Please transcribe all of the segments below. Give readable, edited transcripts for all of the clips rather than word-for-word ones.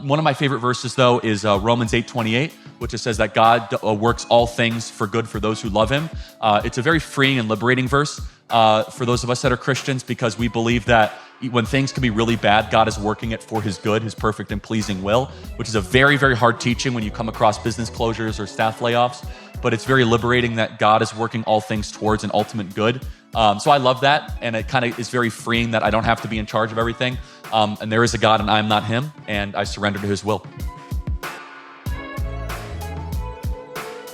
One of my favorite verses, though, is Romans 8:28, which it says that God works all things for good for those who love him. It's a very freeing and liberating verse for those of us that are Christians, because we believe that when things can be really bad, God is working it for his good, his perfect and pleasing will, which is a very, very hard teaching when you come across business closures or staff layoffs. But it's very liberating that God is working all things towards an ultimate good. So I love that, and it kind of is very freeing that I don't have to be in charge of everything. And there is a God and I'm not him, and I surrender to his will.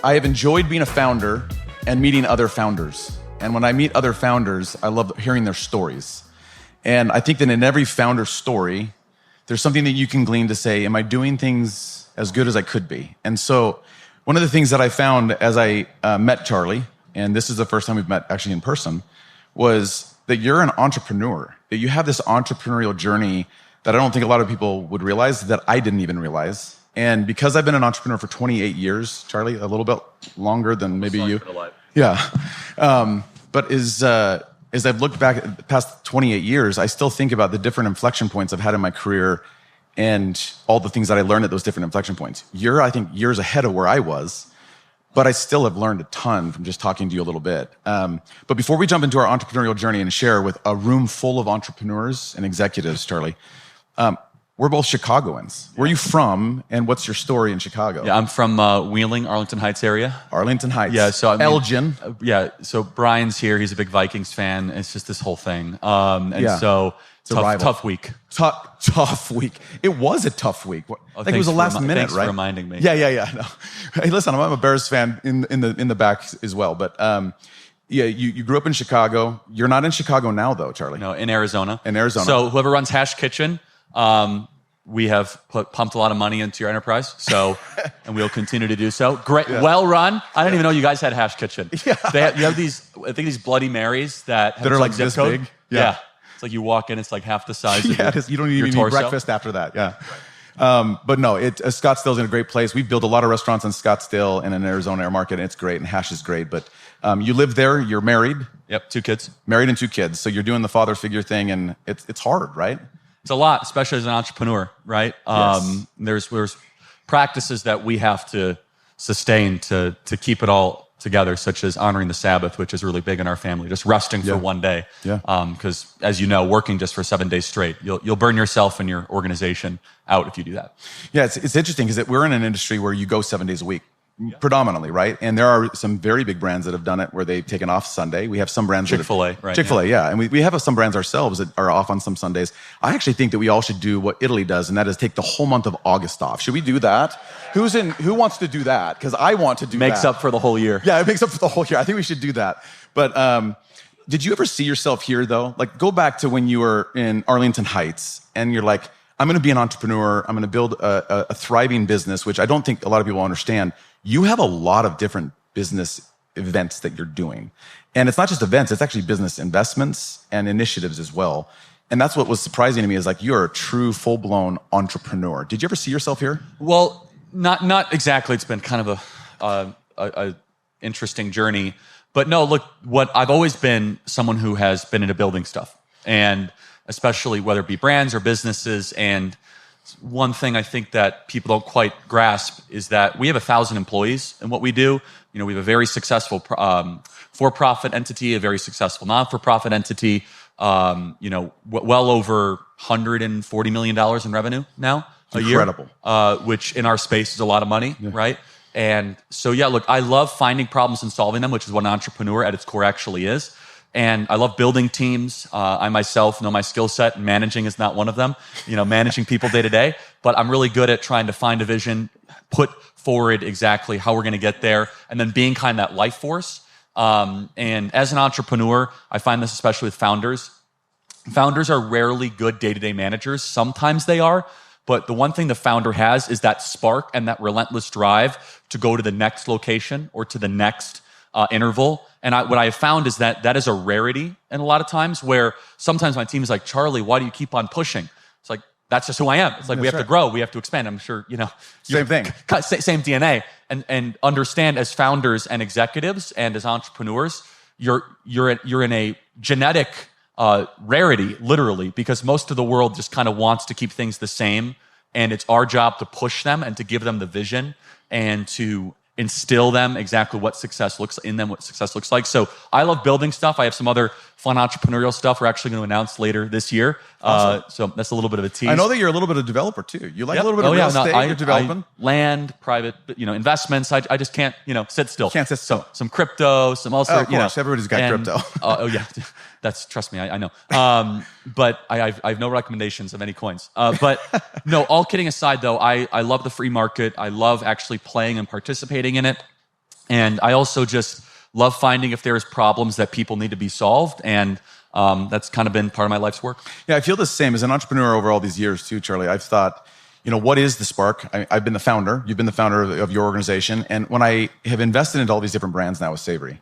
I have enjoyed being a founder and meeting other founders. And when I meet other founders, I love hearing their stories. And I think that in every founder story, there's something that you can glean to say, am I doing things as good as I could be? And so one of the things that I found as I met Charlie, and this is the first time we've met actually in person, was that you're an entrepreneur, that you have this entrepreneurial journey that I don't think a lot of people would realize, that I didn't even realize. And because I've been an entrepreneur for 28 years, Charlie, a little bit longer than maybe you. Yeah. But as I've looked back at the past 28 years, I still think about the different inflection points I've had in my career and all the things that I learned at those different inflection points. You're, I think, years ahead of where I was, but I still have learned a ton from just talking to you a little bit. But before we jump into our entrepreneurial journey and share with a room full of entrepreneurs and executives, Charlie, we're both Chicagoans. Where are you from, and what's your story in Chicago? Yeah, I'm from Wheeling, Arlington Heights area. Arlington Heights. Yeah, so I mean, Elgin. Yeah, so Brian's here. He's a big Vikings fan. It's just this whole thing. So tough week. Tough week. It was a tough week. I think it was the last minute, thanks right? For reminding me. Yeah. No. Hey, listen, I'm a Bears fan in the back as well, but yeah, you grew up in Chicago. You're not in Chicago now, though, Charlie. No, in Arizona. In Arizona. So whoever runs Hash Kitchen, we have pumped a lot of money into your enterprise, and we'll continue to do so. Great, well run. I didn't even know you guys had Hash Kitchen. Yeah. You have these, I think these Bloody Marys that are like this code. big. Yeah. It's like you walk in, it's like half the size of you don't even need breakfast after that. Yeah. But no, Scottsdale's in a great place. We've built a lot of restaurants in Scottsdale and in Arizona air market, and it's great, and Hash is great. But you live there, you're married. Yep, 2 kids. Married and 2 kids. So you're doing the father figure thing, and it's hard, right? It's a lot, especially as an entrepreneur, right? Yes. There's practices that we have to sustain to keep it all together, such as honoring the Sabbath, which is really big in our family, just resting for one day. Yeah. Because as you know, working just for 7 days straight, you'll burn yourself and your organization out if you do that. Yeah, it's interesting because we're in an industry where you go 7 days a week. Predominantly, right? And there are some very big brands that have done it where they've taken off Sunday. We have some brands Chick-fil-A, right? Chick-fil-A, yeah. And we have some brands ourselves that are off on some Sundays. I actually think that we all should do what Italy does, and that is take the whole month of August off. Should we do that? Who wants to do that? Because I want to do that. Makes up for the whole year. Yeah, it makes up for the whole year. I think we should do that. But did you ever see yourself here, though? Like, go back to when you were in Arlington Heights, and you're like, I'm going to be an entrepreneur. I'm going to build a thriving business, which I don't think a lot of people understand. You have a lot of different business events that you're doing. And it's not just events, it's actually business investments and initiatives as well. And that's what was surprising to me, is like, you're a true full-blown entrepreneur. Did you ever see yourself here? Well, not exactly. It's been kind of a interesting journey. But no, look, I've always been someone who has been into building stuff. And especially whether it be brands or businesses. And one thing I think that people don't quite grasp is that we have 1,000 employees in what we do. You know, we have a very successful for-profit entity, a very successful non-for-profit entity. Well over $140 million in revenue now a year. Incredible. Which in our space is a lot of money, right? And so, yeah, look, I love finding problems and solving them, which is what an entrepreneur at its core actually is. And I love building teams. I myself know my skill set, and managing is not one of them, managing people day to day. But I'm really good at trying to find a vision, put forward exactly how we're going to get there, and then being kind of that life force. And as an entrepreneur, I find this especially with founders. Founders are rarely good day-to-day managers. Sometimes they are. But the one thing the founder has is that spark and that relentless drive to go to the next location or to the next interval. And what I have found is that is a rarity, and a lot of times where sometimes my team is like, Charlie, why do you keep on pushing? It's like, that's just who I am. It's like, we have to grow, we have to expand. I'm sure, Same thing. Same DNA. And understand, as founders and executives and as entrepreneurs, you're in a genetic rarity, literally, because most of the world just kind of wants to keep things the same and it's our job to push them and to give them the vision and to instill them exactly what success looks like. So I love building stuff. I have some other fun entrepreneurial stuff we're actually going to announce later this year. Awesome. So that's a little bit of a tease. I know that you're a little bit of a developer too. You like a little bit of real estate. You're developing land, private, investments. I just can't, sit still. Can't sit still. Some crypto, some also. Of course, everybody's got crypto. Oh yeah, trust me, I know. But I have no recommendations of any coins. But no, all kidding aside though, I love the free market. I love actually playing and participating in it. And I also just love finding if there's problems that people need to be solved. And that's kind of been part of my life's work. Yeah, I feel the same. As an entrepreneur over all these years too, Charlie, I've thought, what is the spark? I've been the founder. You've been the founder of your organization. And when I have invested into all these different brands now with Savory,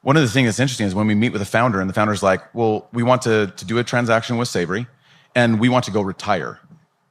one of the things that's interesting is when we meet with a founder and the founder's like, well, we want to do a transaction with Savory and we want to go retire.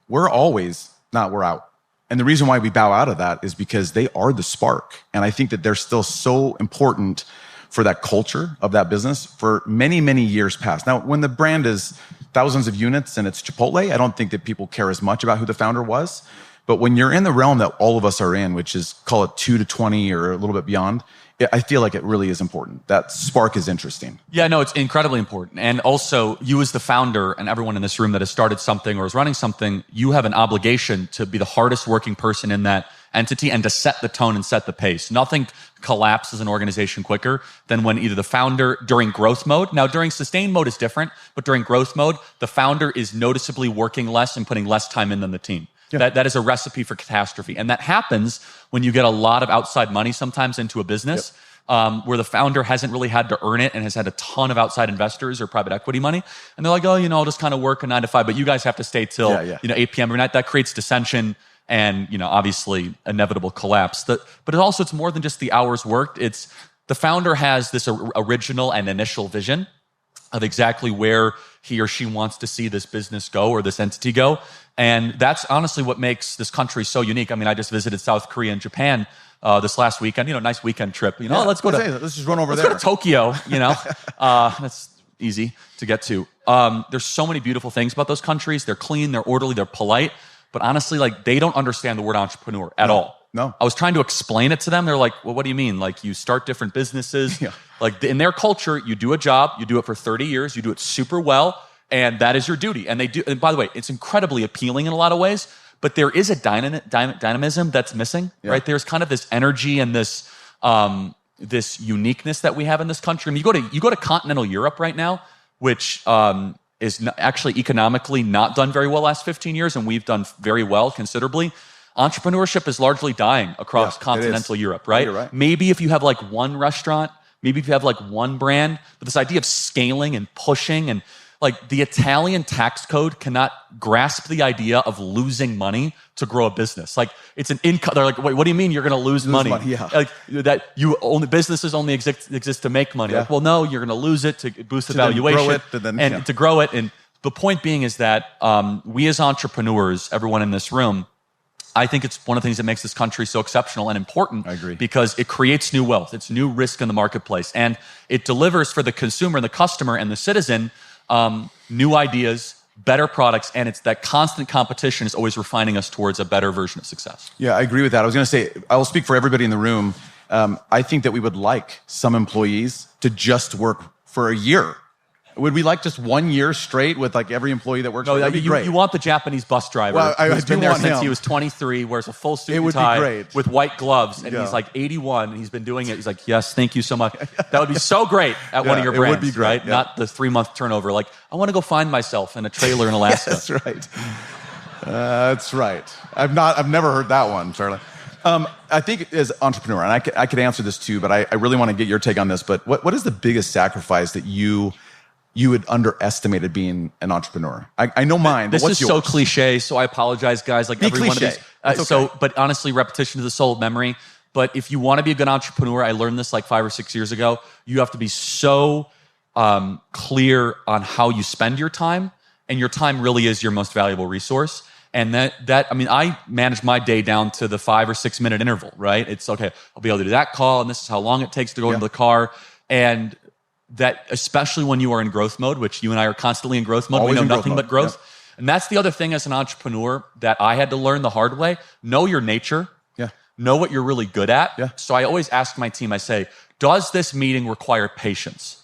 We're always, we're out. And the reason why we bow out of that is because they are the spark. And I think that they're still so important for that culture of that business for many, many years past. Now, when the brand is thousands of units and it's Chipotle, I don't think that people care as much about who the founder was. But when you're in the realm that all of us are in, which is call it 2 to 20 or a little bit beyond, I feel like it really is important. That spark is interesting. Yeah, no, it's incredibly important. And also, you as the founder and everyone in this room that has started something or is running something, you have an obligation to be the hardest working person in that entity and to set the tone and set the pace. Nothing collapses an organization quicker than when either the founder during growth mode, now during sustained mode is different, but during growth mode, the founder is noticeably working less and putting less time in than the team. Yeah. That is a recipe for catastrophe. And that happens when you get a lot of outside money sometimes into a business where the founder hasn't really had to earn it and has had a ton of outside investors or private equity money. And they're like, oh, I'll just kind of work a 9 to 5, but you guys have to stay till 8 p.m. every night. That creates dissension and obviously inevitable collapse. But it's more than just the hours worked. It's the founder has this original and initial vision of exactly where he or she wants to see this business go or this entity go. And that's honestly what makes this country so unique. I mean, I just visited South Korea and Japan this last weekend, nice weekend trip. Let's just run over there. Let's go to Tokyo, that's easy to get to. There's so many beautiful things about those countries. They're clean, they're orderly, they're polite. But honestly, they don't understand the word entrepreneur at all. No. I was trying to explain it to them. They're like, well, what do you mean? You start different businesses. Yeah. In their culture, you do a job, you do it for 30 years, you do it super well, and that is your duty. And they do. And by the way, it's incredibly appealing in a lot of ways, but there is a dynamism that's missing, right? There's kind of this energy and this this uniqueness that we have in this country. I mean, you go to continental Europe right now, which is actually economically not done very well last 15 years, and we've done very well considerably. Entrepreneurship is largely dying across continental Europe, right? You're right? Maybe if you have one restaurant, maybe if you have one brand, but this idea of scaling and pushing and the Italian tax code cannot grasp the idea of losing money to grow a business. It's an income. They're like, wait, what do you mean you're going to lose money? Yeah. Businesses only exist to make money. Yeah. Well, no, you're going to lose it to boost the valuation to grow it. And the point being is that we as entrepreneurs, everyone in this room, I think it's one of the things that makes this country so exceptional and important. I agree. Because it creates new wealth. It's new risk in the marketplace. And it delivers for the consumer and the customer and the citizen new ideas, better products, and it's that constant competition is always refining us towards a better version of success. Yeah, I agree with that. I was going to say, I will speak for everybody in the room. I think that we would like some employees to just work for a year. Would we like just 1 year straight with every employee that works? No, that'd be great. You want the Japanese bus driver who's been there since he was 23, wears a full suit and tie with white gloves, and he's 81, and he's been doing it. He's like, yes, thank you so much. That would be so great at one of your brands, it would be great, right? Yeah. Not the 3-month turnover. I want to go find myself in a trailer in Alaska. That's right. That's right. I've never heard that one, Charlie. I think as entrepreneur, and I could answer this too, but I really want to get your take on this. But what is the biggest sacrifice that you had underestimated being an entrepreneur? I know mine. This but what's is yours? so cliche, so I apologize, guys. Be every cliche. one of these. Okay. But honestly, repetition is the soul of memory. But if you want to be a good entrepreneur, I learned this 5 or 6 years ago. You have to be so clear on how you spend your time, and your time really is your most valuable resource. And I manage my day down to the 5 or 6 minute interval, right? It's okay, I'll be able to do that call, and this is how long it takes to go into the car. And that, especially when you are in growth mode, which you and I are constantly in growth mode, Always we know in nothing growth but growth. And that's the other thing as an entrepreneur that I had to learn the hard way. Know your nature. Yeah. Know what you're really good at. Yeah. So I always ask my team, I say, does this meeting require patience?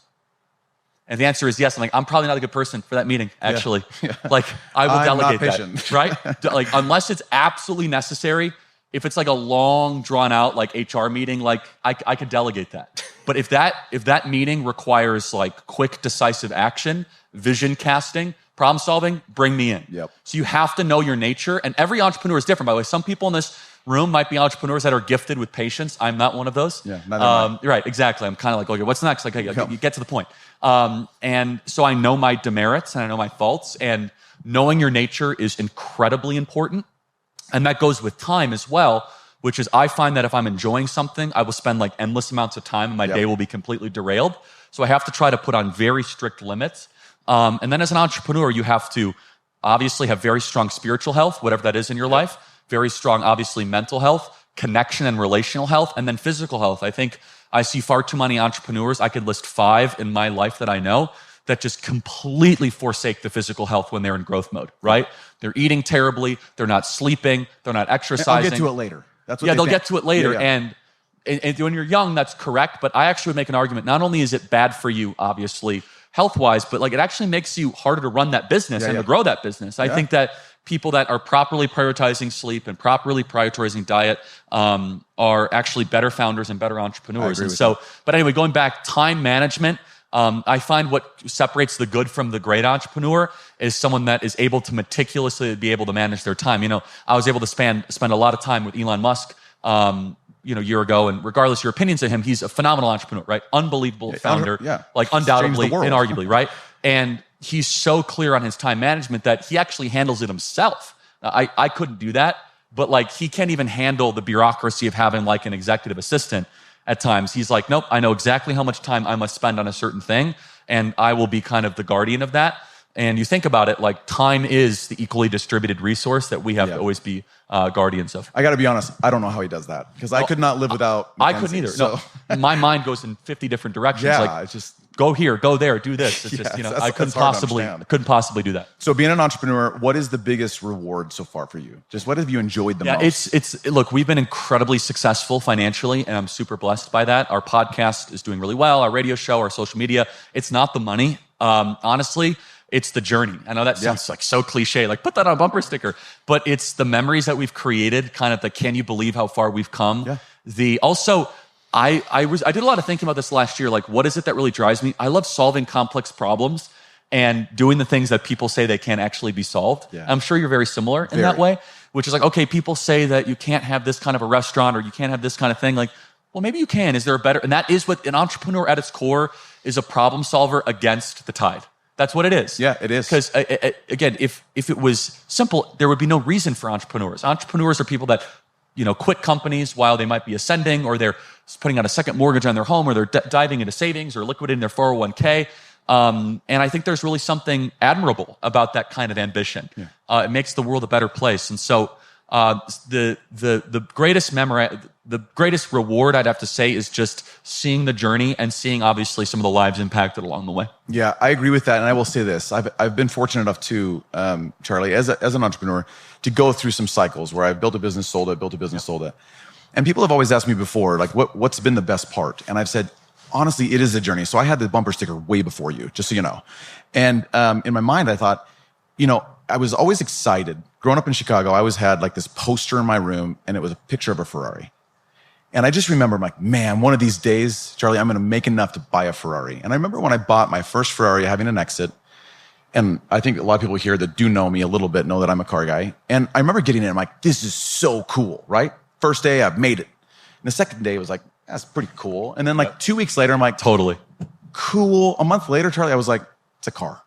And the answer is yes. I'm like, I'm probably not a good person for that meeting, actually. Yeah. Like, I will delegate that, right? Like, unless it's absolutely necessary, if it's like a long, drawn out, like HR meeting, like I could delegate that. But if that meeting requires like quick, decisive action, vision casting, problem solving, bring me in. Yep. So you have to know your nature. And every entrepreneur is different, by the way. Some people in this room might be entrepreneurs that are gifted with patience. I'm not one of those. Yeah, neither am I. Right, exactly. I'm kind of like, okay, what's next? Like, you get to the point. And so I know my demerits and I know my faults, and knowing your nature is incredibly important. And that goes with time as well, which is I find that if I'm enjoying something, I will spend like endless amounts of time and my day will be completely derailed. So I have to try to put on very strict limits. And then as an entrepreneur, you have to obviously have very strong spiritual health, whatever that is in your life, very strong, obviously, mental health, connection and relational health, and then physical health. I think I see far too many entrepreneurs. I could list 5 in my life that I know that just completely forsake the physical health when they're in growth mode, right? They're eating terribly. They're not sleeping. They're not exercising. I'll get to it later. That's what they'll get to it later. Yeah. And when you're young, that's correct. But I actually would make an argument. Not only is it bad for you, obviously, health-wise, but like it actually makes you harder to run that business and to grow that business. I think that people that are properly prioritizing sleep and properly prioritizing diet are actually better founders and better entrepreneurs. And so, but anyway, going back, time management. I find what separates the good from the great entrepreneur is someone that is able to meticulously be able to manage their time. You know, I was able to spend a lot of time with Elon Musk, a year ago, and regardless of your opinions of him, he's a phenomenal entrepreneur, right? Unbelievable founder, like undoubtedly, inarguably, right? And he's so clear on his time management that he actually handles it himself. I couldn't do that, but like he can't even handle the bureaucracy of having like an executive assistant at times. He's like, nope, I know exactly how much time I must spend on a certain thing, and I will be kind of the guardian of that. And you think about it, like time is the equally distributed resource that we have to always be guardians of. I got to be honest, I don't know how he does that because I could not live without Mackenzie, I couldn't either. So. No, my mind goes in 50 different directions. Yeah, like, it's just go here, go there, do this. It's just, I couldn't possibly do that. So being an entrepreneur, what is the biggest reward so far for you? Just what have you enjoyed the most? Look, we've been incredibly successful financially, and I'm super blessed by that. Our podcast is doing really well, our radio show, our social media. It's not the money. Honestly, it's the journey. I know that sounds like so cliche, like put that on a bumper sticker, but it's the memories that we've created, kind of the can you believe how far we've come? Yeah. I did a lot of thinking about this last year, like what is it that really drives me? I love solving complex problems and doing the things that people say they can't actually be solved. Yeah. I'm sure you're very similar in that way, which is like, okay, people say that you can't have this kind of a restaurant or you can't have this kind of thing. Like, well, maybe you can. Is there a better? And that is what an entrepreneur at its core is, a problem solver against the tide. That's what it is. Yeah, it is. Because again, if it was simple, there would be no reason for entrepreneurs. Entrepreneurs are people that, quit companies while they might be ascending, or they're putting out a second mortgage on their home, or they're diving into savings or liquidating their 401k. And I think there's really something admirable about that kind of ambition. Yeah. It makes the world a better place. And so the greatest reward, I'd have to say, is just seeing the journey and seeing obviously some of the lives impacted along the way. Yeah, I agree with that. And I will say this, I've been fortunate enough to, Charlie, as an entrepreneur, to go through some cycles where I've built a business, sold it, built a business, sold it. And people have always asked me before, like, what's been the best part? And I've said, honestly, it is a journey. So I had the bumper sticker way before you, just so you know. And in my mind, I thought, I was always excited. Growing up in Chicago, I always had like this poster in my room, and it was a picture of a Ferrari. And I just remember, I'm like, man, one of these days, Charlie, I'm going to make enough to buy a Ferrari. And I remember when I bought my first Ferrari, having an exit, and I think a lot of people here that do know me a little bit know that I'm a car guy. And I remember getting in, I'm like, this is so cool, right? First day, I've made it. And the second day, it was like, that's pretty cool. And then like 2 weeks later, I'm like, totally cool. A month later, Charlie, I was like, it's a car.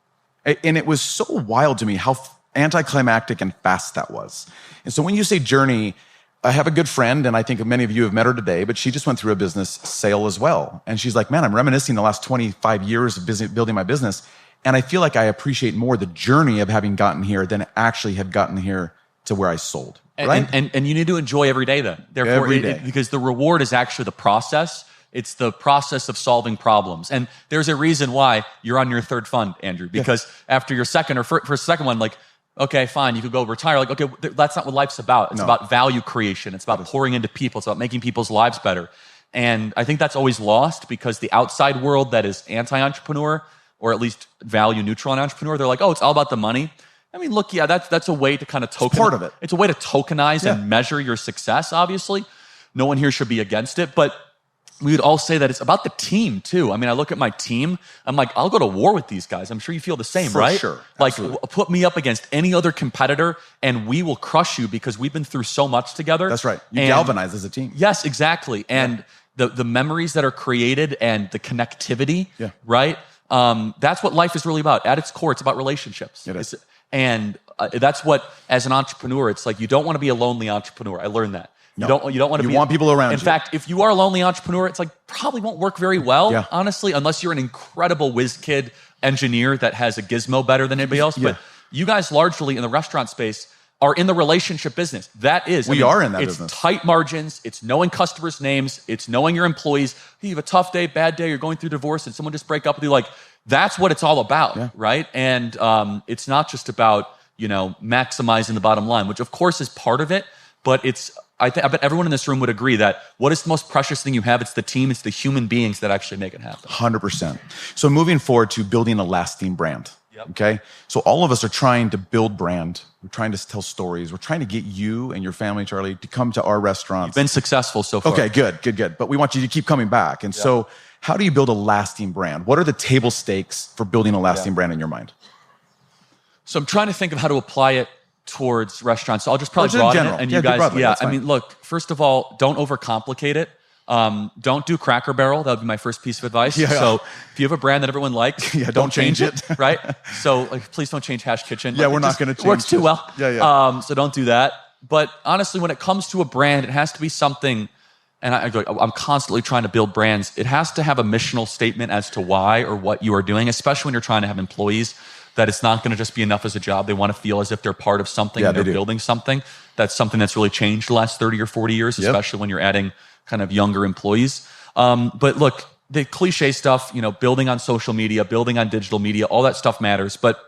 And it was so wild to me how anticlimactic and fast that was. And so when you say journey, I have a good friend, and I think many of you have met her today, but she just went through a business sale as well. And she's like, man, I'm reminiscing the last 25 years of building my business. And I feel like I appreciate more the journey of having gotten here than actually have gotten here to where I sold. Right? And you need to enjoy every day then. Therefore, every day. Because the reward is actually the process. It's the process of solving problems. And there's a reason why you're on your third fund, Andrew, because after your second or first second one, like Okay, fine. You could go retire. Like, okay, that's not what life's about. It's about value creation. It's about pouring into people. It's about making people's lives better. And I think that's always lost because the outside world that is anti-entrepreneur, or at least value neutral on entrepreneur, they're like, oh, it's all about the money. I mean, look, yeah, that's a way to kind of token. It's part of it. It's a way to tokenize and measure your success, obviously. No one here should be against it, but we would all say that it's about the team too. I mean, I look at my team, I'm like, I'll go to war with these guys. I'm sure you feel the same, right? For sure. Like, Absolutely. put me up against any other competitor and we will crush you because we've been through so much together. That's right. You galvanize as a team. Yes, exactly. And the memories that are created and the connectivity, right? That's what life is really about. At its core, it's about relationships. It is. And that's what, as an entrepreneur, it's like you don't want to be a lonely entrepreneur. I learned that. No. You don't want to be. You want people around you. In fact, if you are a lonely entrepreneur, it's like probably won't work very well, honestly, unless you're an incredible whiz kid engineer that has a gizmo better than anybody else. But you guys largely in the restaurant space are in the relationship business. That is. We are in that business. It's tight margins. It's knowing customers' names. It's knowing your employees. Hey, you have a tough day, bad day, you're going through divorce, and someone just break up with you. Like, that's what it's all about, right? And it's not just about, maximizing the bottom line, which of course is part of it, but I bet everyone in this room would agree that what is the most precious thing you have? It's the team, it's the human beings that actually make it happen. 100%. So moving forward to building a lasting brand, okay? So all of us are trying to build brand. We're trying to tell stories. We're trying to get you and your family, Charlie, to come to our restaurants. You've been successful so far. Okay, good. But we want you to keep coming back. And so how do you build a lasting brand? What are the table stakes for building a lasting brand in your mind? So I'm trying to think of how to apply it towards restaurants. So I'll just probably broaden it. And you guys, broadly, I mean, look, first of all, don't overcomplicate it. Don't do Cracker Barrel. That would be my first piece of advice. So if you have a brand that everyone likes, don't change it. Right? So please don't change Hash Kitchen. Yeah, we're not going to change it. Works too well. So don't do that. But honestly, when it comes to a brand, it has to be something, and I'm constantly trying to build brands. It has to have a missional statement as to why or what you are doing, especially when you're trying to have employees, that it's not going to just be enough as a job. They want to feel as if they're part of something and they're building something. That's something that's really changed the last 30 or 40 years, especially when you're adding kind of younger employees. But look, the cliche stuff, building on social media, building on digital media, all that stuff matters. But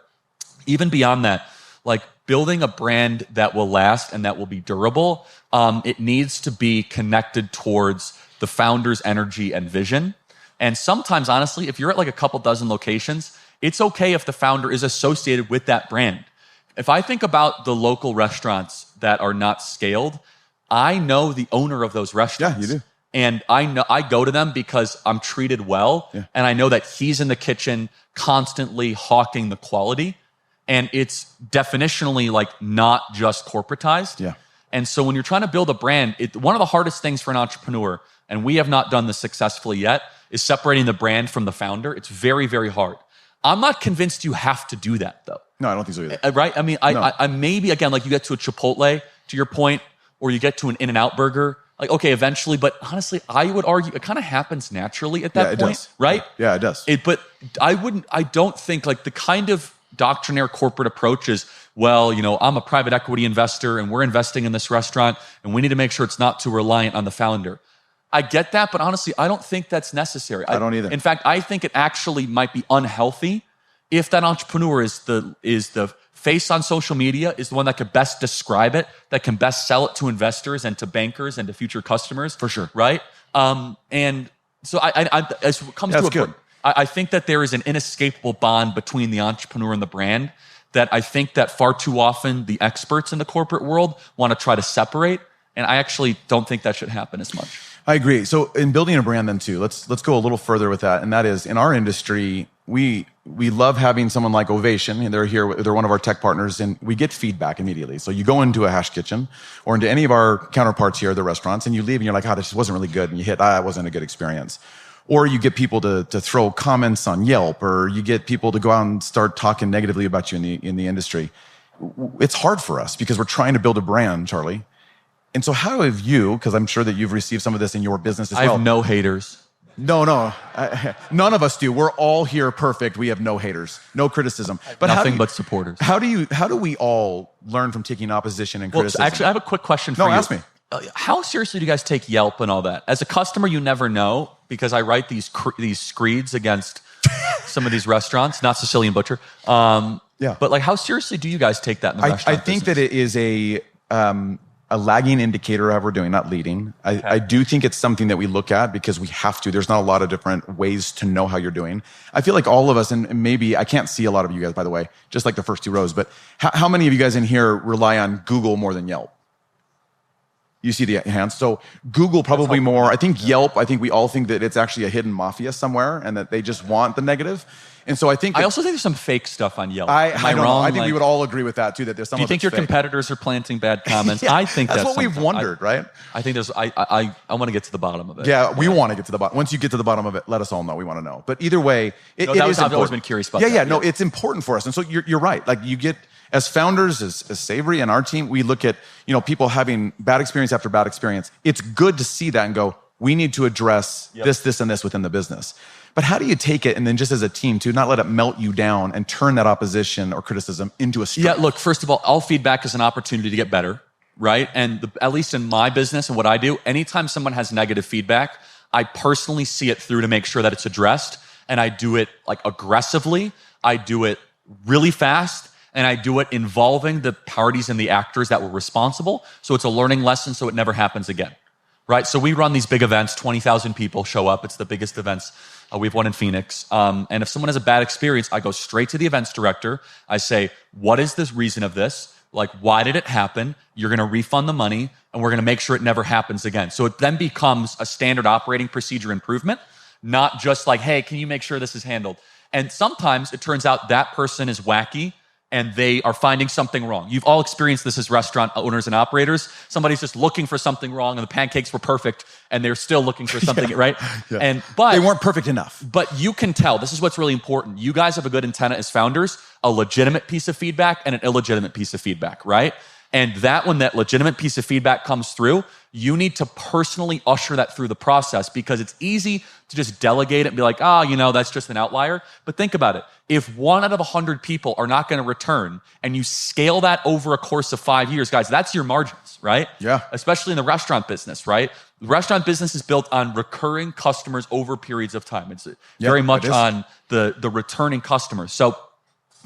even beyond that, like building a brand that will last and that will be durable, it needs to be connected towards the founder's energy and vision. And sometimes, honestly, if you're at like a couple dozen locations, it's okay if the founder is associated with that brand. If I think about the local restaurants that are not scaled, I know the owner of those restaurants. Yeah, you do. And I go to them because I'm treated well. And I know that he's in the kitchen constantly hawking the quality. And it's definitionally like not just corporatized. And so when you're trying to build a brand, one of the hardest things for an entrepreneur, and we have not done this successfully yet, is separating the brand from the founder. It's very, very hard. I'm not convinced you have to do that, though. No, I don't think so either. Right? I mean, I maybe, again, like you get to a Chipotle, to your point, or you get to an In-N-Out burger, like, okay, eventually, but honestly, I would argue it kind of happens naturally at that point, right? Yeah, it does. But I don't think like the kind of doctrinaire corporate approach is, well, I'm a private equity investor and we're investing in this restaurant and we need to make sure it's not too reliant on the founder. I get that, but honestly, I don't think that's necessary. I don't either. In fact, I think it actually might be unhealthy if that entrepreneur is the face on social media, is the one that could best describe it, that can best sell it to investors and to bankers and to future customers. For sure. Right? And so as it comes to a point, I think that there is an inescapable bond between the entrepreneur and the brand that I think that far too often the experts in the corporate world want to try to separate. And I actually don't think that should happen as much. I agree. So in building a brand then too, let's go a little further with that. And that is, in our industry, we love having someone like Ovation, and they're one of our tech partners, and we get feedback immediately. So you go into a Hash Kitchen or into any of our counterparts here at the restaurants, and you leave and you're like, this wasn't really good. And you hit, it wasn't a good experience. Or you get people to throw comments on Yelp, or you get people to go out and start talking negatively about you in the industry. It's hard for us because we're trying to build a brand, Charlie. And so how have you, because I'm sure that you've received some of this in your business as well. I have no haters. No. None of us do. We're all here perfect. We have no haters, no criticism. But nothing but supporters. How do we all learn from taking opposition and criticism? Actually, I have a quick question for you. No, ask me. How seriously do you guys take Yelp and all that? As a customer, you never know, because I write these screeds against some of these restaurants, not Sicilian Butcher. Yeah. But like, how seriously do you guys take that in the restaurant I think business? that it is a lagging indicator of how we're doing, not leading. I do think it's something that we look at because we have to. There's not a lot of different ways to know how you're doing. I feel like all of us, and maybe I can't see a lot of you guys, by the way, just like the first 2 rows, but how many of you guys in here rely on Google more than Yelp? You see the hands. So Google probably more. I think Yelp, I think we all think that it's actually a hidden mafia somewhere and that they just want the negative. And so I think I also think there's some fake stuff on Yelp. I Am I don't wrong? know. I think we would all agree with that too. That there's some. Do you of think it's your fake. competitors are planting bad comments? Yeah, I think that's what we've something. wondered, right? I think there's. I want to get to the bottom of it. Yeah, we want to get to the bottom. Once you get to the bottom of it, let us all know. We want to know. But either way, it is important. I've always been curious about that. Yeah, no, it's important for us. And so you're right. Like you get, as founders, as Savory and our team, we look at, people having bad experience after bad experience. It's good to see that and go, we need to address this, and this within the business. But how do you take it and then just as a team to not let it melt you down and turn that opposition or criticism into a strength? Yeah, look, first of all feedback is an opportunity to get better, right? And at least in my business and what I do, anytime someone has negative feedback, I personally see it through to make sure that it's addressed. And I do it like aggressively. I do it really fast. And I do it involving the parties and the actors that were responsible. So it's a learning lesson so it never happens again, right? So we run these big events, 20,000 people show up. It's the biggest events. We've won in Phoenix. And if someone has a bad experience, I go straight to the events director. I say, what is the reason of this? Like, why did it happen? You're going to refund the money, and we're going to make sure it never happens again. So it then becomes a standard operating procedure improvement, not just like, hey, can you make sure this is handled? And sometimes it turns out that person is wacky, and they are finding something wrong. You've all experienced this as restaurant owners and operators. Somebody's just looking for something wrong, and the pancakes were perfect, and they're still looking for something, right? Yeah. But they weren't perfect enough. But you can tell, this is what's really important. You guys have a good antenna as founders, a legitimate piece of feedback and an illegitimate piece of feedback, right? And that when that legitimate piece of feedback comes through, you need to personally usher that through the process because it's easy to just delegate it and be like, that's just an outlier. But think about it. If 1 out of 100 people are not going to return and you scale that over a course of 5 years, guys, that's your margins, right? Yeah. Especially in the restaurant business, right? The restaurant business is built on recurring customers over periods of time. It's very much on the returning customers. So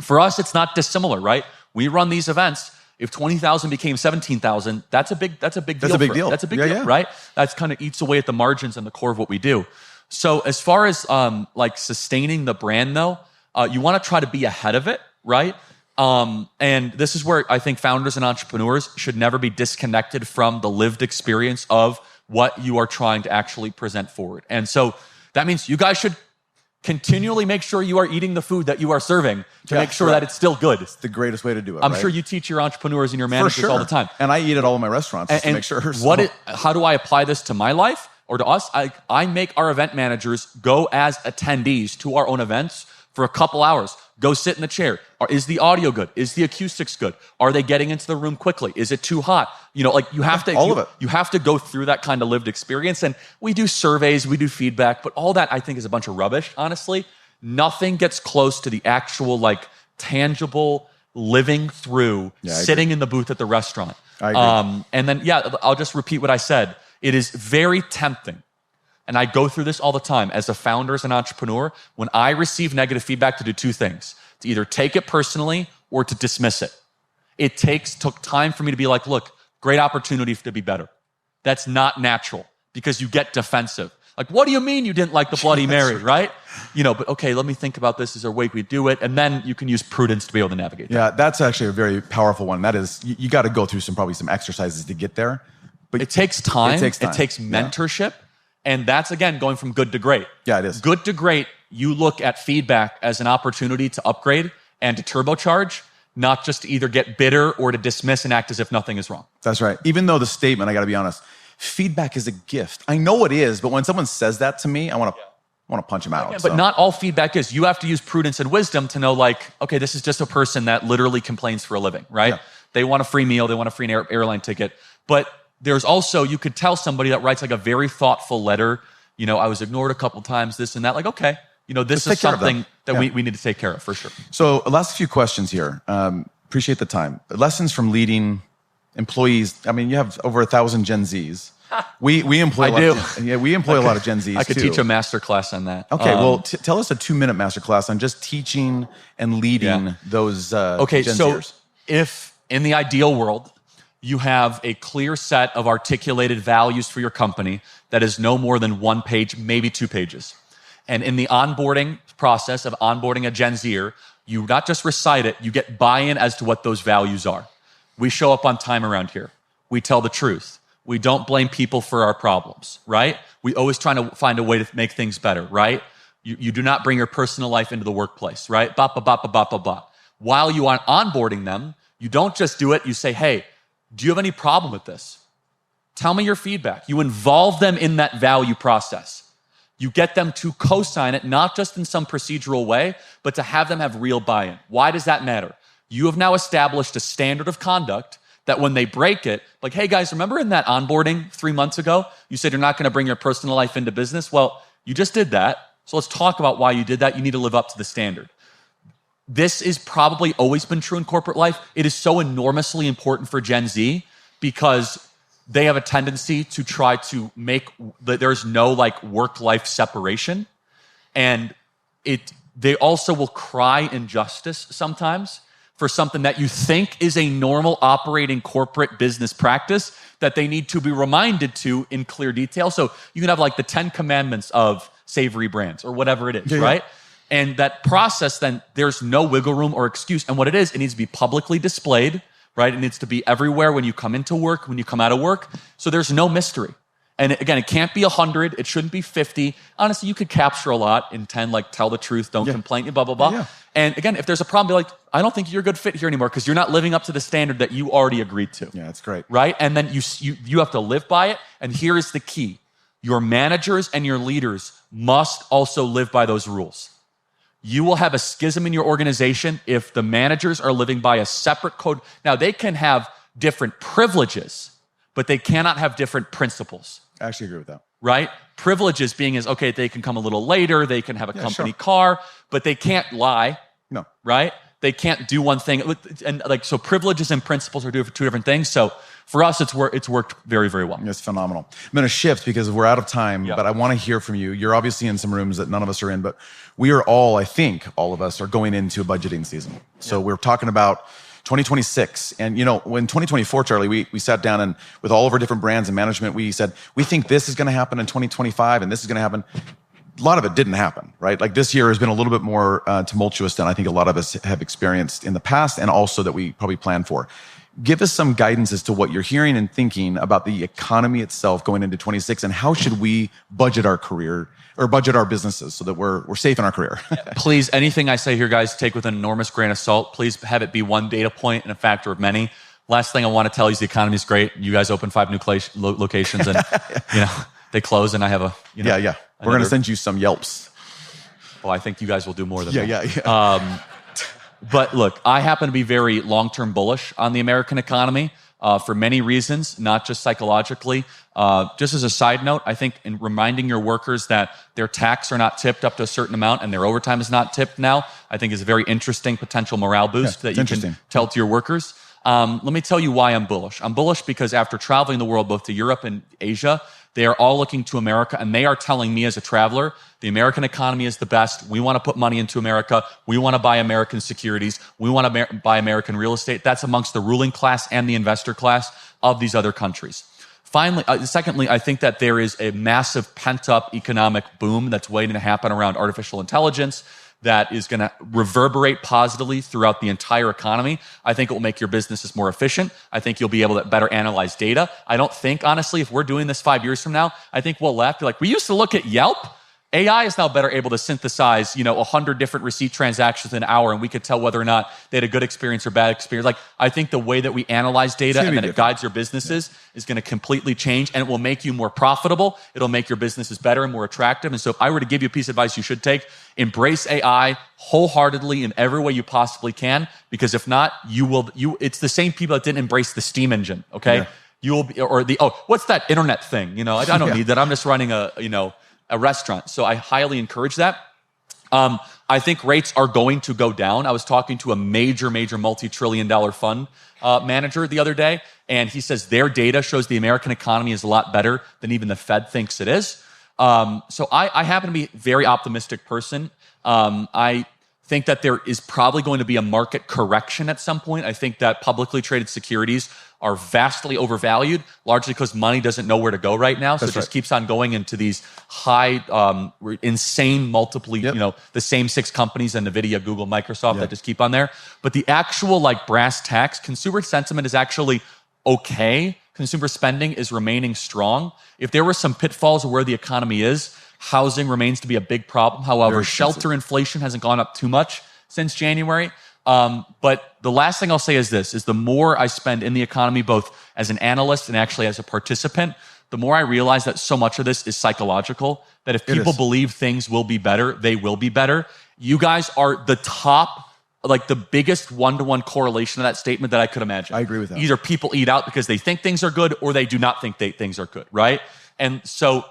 for us, it's not dissimilar, right? We run these events. If 20,000 became 17,000, that's a big deal. That's a big deal, right? That's kind of eats away at the margins and the core of what we do. So as far as like sustaining the brand though, you want to try to be ahead of it, right? And this is where I think founders and entrepreneurs should never be disconnected from the lived experience of what you are trying to actually present forward. And so that means you guys should continually make sure you are eating the food that you are serving to make sure that it's still good. It's the greatest way to do it. I'm sure you teach your entrepreneurs and your managers all the time. And I eat at all of my restaurants just to make sure. How do I apply this to my life or to us? I make our event managers go as attendees to our own events for a couple hours. Go sit in the chair. Is the audio good? Is the acoustics good? Are they getting into the room quickly? Is it too hot? You have to all of it. You have to go through that kind of lived experience. And we do surveys, we do feedback, but all that I think is a bunch of rubbish, honestly. Nothing gets close to the actual tangible living through sitting in the booth at the restaurant. I agree. And then I'll just repeat what I said. It is very tempting. And I go through this all the time as a founder, as an entrepreneur, when I receive negative feedback to do 2 things, to either take it personally or to dismiss it. It took time for me to be like, look, great opportunity to be better. That's not natural because you get defensive. Like, what do you mean you didn't like the Bloody Mary, right? But okay, let me think about this. Is there a way we do it? And then you can use prudence to be able to navigate that. Yeah, that's actually a very powerful one. That is, you got to go through probably some exercises to get there. But it takes time. It takes mentorship. Yeah. And that's, again, going from good to great. Yeah, it is. Good to great, you look at feedback as an opportunity to upgrade and to turbocharge, not just to either get bitter or to dismiss and act as if nothing is wrong. That's right. Even though the statement, I got to be honest, feedback is a gift. I know it is, but when someone says that to me, I want to punch him out. Again, but not all feedback is. You have to use prudence and wisdom to know, okay, this is just a person that literally complains for a living, right? Yeah. They want a free meal. They want a free airline ticket. But there's also, you could tell somebody that writes a very thoughtful letter, I was ignored a couple times, this and that, okay, this is something that we need to take care of for sure. So last few questions here. Appreciate the time. Lessons from leading employees. I mean, you have over 1,000 Gen Zs. We employ. We employ a lot of Gen Zs. I could too. teach a master class on that. Okay, well, tell us a 2-minute master class on just teaching and leading those Gen Zers. If in the ideal world you have a clear set of articulated values for your company that is no more than 1 page, maybe 2 pages, and in the onboarding process of onboarding a Gen Zer, you not just recite it, you get buy-in as to what those values are. We show up on time around here. We tell the truth. We don't blame people for our problems, right? We always try to find a way to make things better, right? You do not bring your personal life into the workplace, right? Ba, ba, ba, ba, ba, ba, ba. While you are onboarding them, you don't just do it. You say, hey, do you have any problem with this? Tell me your feedback. You involve them in that value process. You get them to co-sign it, not just in some procedural way, but to have them have real buy-in. Why does that matter? You have now established a standard of conduct that when they break it, like, hey guys, remember in that onboarding 3 months ago, you said you're not gonna bring your personal life into business? Well, you just did that. So let's talk about why you did that. You need to live up to the standard. This is probably always been true in corporate life. It is so enormously important for Gen Z because they have a tendency to try to make there's no like work-life separation, and they also will cry injustice sometimes for something that you think is a normal operating corporate business practice that they need to be reminded to in clear detail. So you can have like the 10 commandments of Savory brands or whatever it is, right? And that process, then there's no wiggle room or excuse. And what it is, it needs to be publicly displayed, right? It needs to be everywhere when you come into work, when you come out of work. So there's no mystery. And again, it can't be 100. It shouldn't be 50. Honestly, you could capture a lot in 10, like tell the truth, don't complain, blah, blah, blah. And again, if there's a problem, be like, I don't think you're a good fit here anymore because you're not living up to the standard that you already agreed to. Yeah, that's great. Right? And then you have to live by it. And here is the key. Your managers and your leaders must also live by those rules. You will have a schism in your organization if the managers are living by a separate code. Now, they can have different privileges, but they cannot have different principles. I actually agree with that. Right? Privileges being is, okay, they can come a little later, they can have a company car, but they can't lie. No. Right? They can't do one thing. And like, so privileges and principles are two different things. So for us, it's worked very, very well. It's phenomenal. I'm going to shift because we're out of time, but I want to hear from you. You're obviously in some rooms that none of us are in, but we are all, I think all of us are going into a budgeting season. So we're talking about 2026. And when 2024, Charlie, we sat down and with all of our different brands and management, we said, we think this is going to happen in 2025 and this is going to happen. A lot of it didn't happen, right? Like this year has been a little bit more tumultuous than I think a lot of us have experienced in the past and also that we probably planned for. Give us some guidance as to what you're hearing and thinking about the economy itself going into 26 and how should we budget our career or budget our businesses so that we're safe in our career. Please, anything I say here, guys, take with an enormous grain of salt. Please have it be one data point and a factor of many. Last thing I want to tell you is the economy is great. You guys open 5 new locations and they close and I have a We're going to send you some Yelps. Well, I think you guys will do more than that. But look, I happen to be very long-term bullish on the American economy for many reasons, not just psychologically. Just as a side note, I think in reminding your workers that their tax are not tipped up to a certain amount and their overtime is not tipped now, I think is a very interesting potential morale boost that you can tell to your workers. Let me tell you why I'm bullish. I'm bullish because after traveling the world, both to Europe and Asia, they are all looking to America, and they are telling me as a traveler, the American economy is the best. We want to put money into America. We want to buy American securities. We want to buy American real estate. That's amongst the ruling class and the investor class of these other countries. Finally, secondly, I think that there is a massive pent-up economic boom that's waiting to happen around artificial intelligence that is going to reverberate positively throughout the entire economy. I think it will make your businesses more efficient. I think you'll be able to better analyze data. I don't think, honestly, if we're doing this 5 years from now, I think we'll laugh. Be like, we used to look at Yelp. AI is now better able to synthesize, 100 different receipt transactions in an hour, and we could tell whether or not they had a good experience or bad experience. Like, I think the way that we analyze data and that it guides your businesses is going to completely change, and it will make you more profitable. It'll make your businesses better and more attractive. And so if I were to give you a piece of advice you should take, embrace AI wholeheartedly in every way you possibly can, because if not, it's the same people that didn't embrace the steam engine, okay? Yeah. You'll be, or what's that internet thing? I don't need that. I'm just running a restaurant. So I highly encourage that. I think rates are going to go down. I was talking to a major multi-trillion-dollar fund manager the other day, and he says their data shows the American economy is a lot better than even the Fed thinks it is. So I happen to be a very optimistic person. I think that there is probably going to be a market correction at some point. I think that publicly traded securities are vastly overvalued, largely because money doesn't know where to go right now. So it just keeps on going into these high, insane multiply, the same 6 companies, and NVIDIA, Google, Microsoft, that just keep on there. But the actual brass tacks, consumer sentiment is actually okay. Consumer spending is remaining strong. If there were some pitfalls of where the economy is, housing remains to be a big problem. However, shelter inflation hasn't gone up too much since January. But the last thing I'll say is this, is the more I spend in the economy, both as an analyst and actually as a participant, the more I realize that so much of this is psychological, that if people believe things will be better, they will be better. You guys are the top, the biggest one-to-one correlation of that statement that I could imagine. I agree with that. Either people eat out because they think things are good, or they do not think things are good, right? And so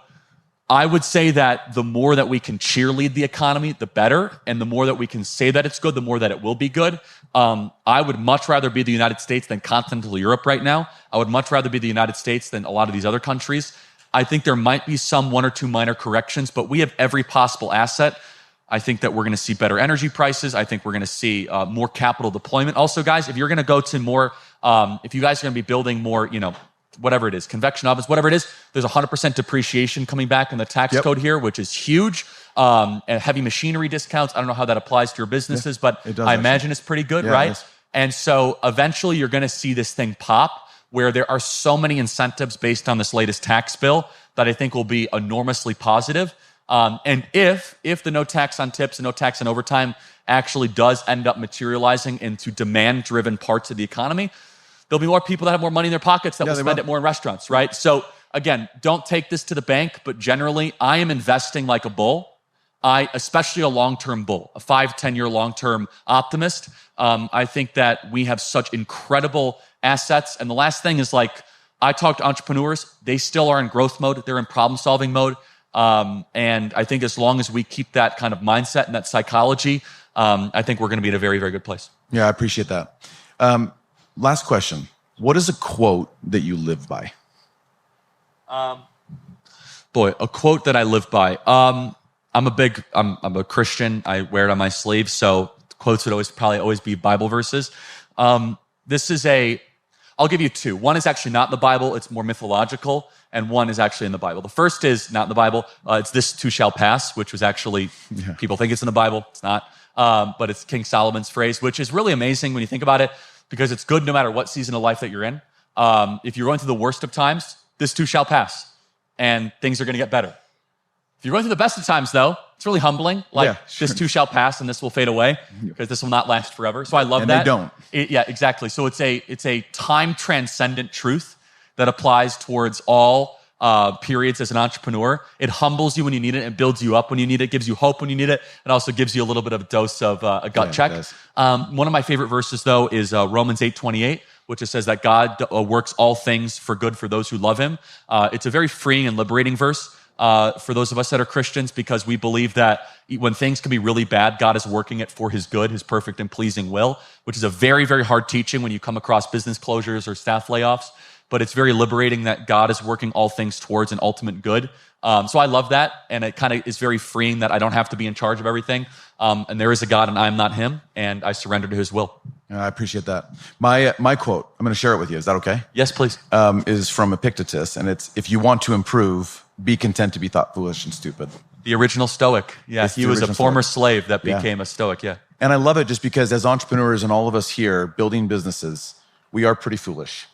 I would say that the more that we can cheerlead the economy, the better. And the more that we can say that it's good, the more that it will be good. I would much rather be the United States than continental Europe right now. I would much rather be the United States than a lot of these other countries. I think there might be some 1 or 2 minor corrections, but we have every possible asset. I think that we're going to see better energy prices. I think we're going to see more capital deployment. Also, guys, if you're going to go to more, if you guys are going to be building more, whatever it is, convection ovens, whatever it is, there's 100% depreciation coming back in the tax code here, which is huge. And heavy machinery discounts. I don't know how that applies to your businesses, but I imagine it's pretty good, right? And so eventually you're going to see this thing pop, where there are so many incentives based on this latest tax bill that I think will be enormously positive. And if the no tax on tips and no tax on overtime actually does end up materializing into demand-driven parts of the economy, there'll be more people that have more money in their pockets that will spend it more in restaurants, right? So again, don't take this to the bank, but generally, I am investing like a bull. Especially a long-term bull, a 5-10-year long-term optimist. I think that we have such incredible assets. And the last thing is, I talk to entrepreneurs, they still are in growth mode. They're in problem-solving mode. And I think as long as we keep that kind of mindset and that psychology, I think we're going to be in a very, very good place. Yeah, I appreciate that. Last question. What is a quote that you live by? A quote that I live by. I'm a Christian. I wear it on my sleeve. So quotes would probably always be Bible verses. I'll give you 2. One is actually not in the Bible. It's more mythological. And one is actually in the Bible. The first is not in the Bible. It's "This too shall pass," which was actually, people think it's in the Bible. It's not. But it's King Solomon's phrase, which is really amazing when you think about it, because it's good no matter what season of life that you're in. If you're going through the worst of times, this too shall pass. And things are going to get better. If you're going through the best of times, though, it's really humbling. This too shall pass, and this will fade away, because this will not last forever. So I love that. And they don't. Exactly. So it's a time-transcendent truth that applies towards all periods as an entrepreneur. It humbles you when you need it, and builds you up when you need it, gives you hope when you need it, and also gives you a little bit of a dose of a gut check. One of my favorite verses, though, is Romans 8:28, which it says that God works all things for good for those who love him. It's a very freeing and liberating verse. For those of us that are Christians, because we believe that when things can be really bad, God is working it for his good, his perfect and pleasing will, which is a very, very hard teaching when you come across business closures or staff layoffs. But it's very liberating that God is working all things towards an ultimate good. So I love that, and it kind of is very freeing that I don't have to be in charge of everything. And there is a God, and I'm not him, and I surrender to his will. I appreciate that. My quote, I'm going to share it with you. Is that okay? Yes, please. Is from Epictetus, and it's, "If you want to improve, be content to be thought foolish and stupid." The original Stoic. Yeah, he was a former slave that became a Stoic, And I love it just because as entrepreneurs and all of us here building businesses, we are pretty foolish.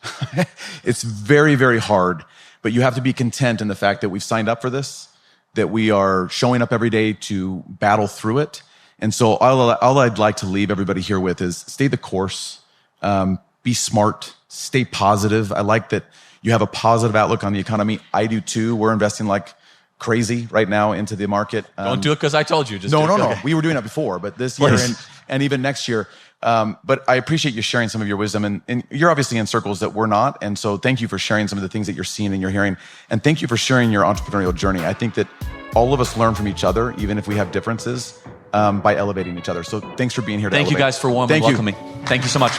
It's very, very hard, but you have to be content in the fact that we've signed up for this, that we are showing up every day to battle through it. And so all I'd like to leave everybody here with is stay the course, be smart, stay positive. I like that you have a positive outlook on the economy. I do too. We're investing like crazy right now into the market. Don't do it because I told you. No. Okay. We were doing it before, but this year and even next year. But I appreciate you sharing some of your wisdom, and you're obviously in circles that we're not. And so thank you for sharing some of the things that you're seeing and you're hearing. And thank you for sharing your entrepreneurial journey. I think that all of us learn from each other, even if we have differences. by elevating each other. So thanks for being here. Thank you guys for warmly welcoming me. Thank you so much.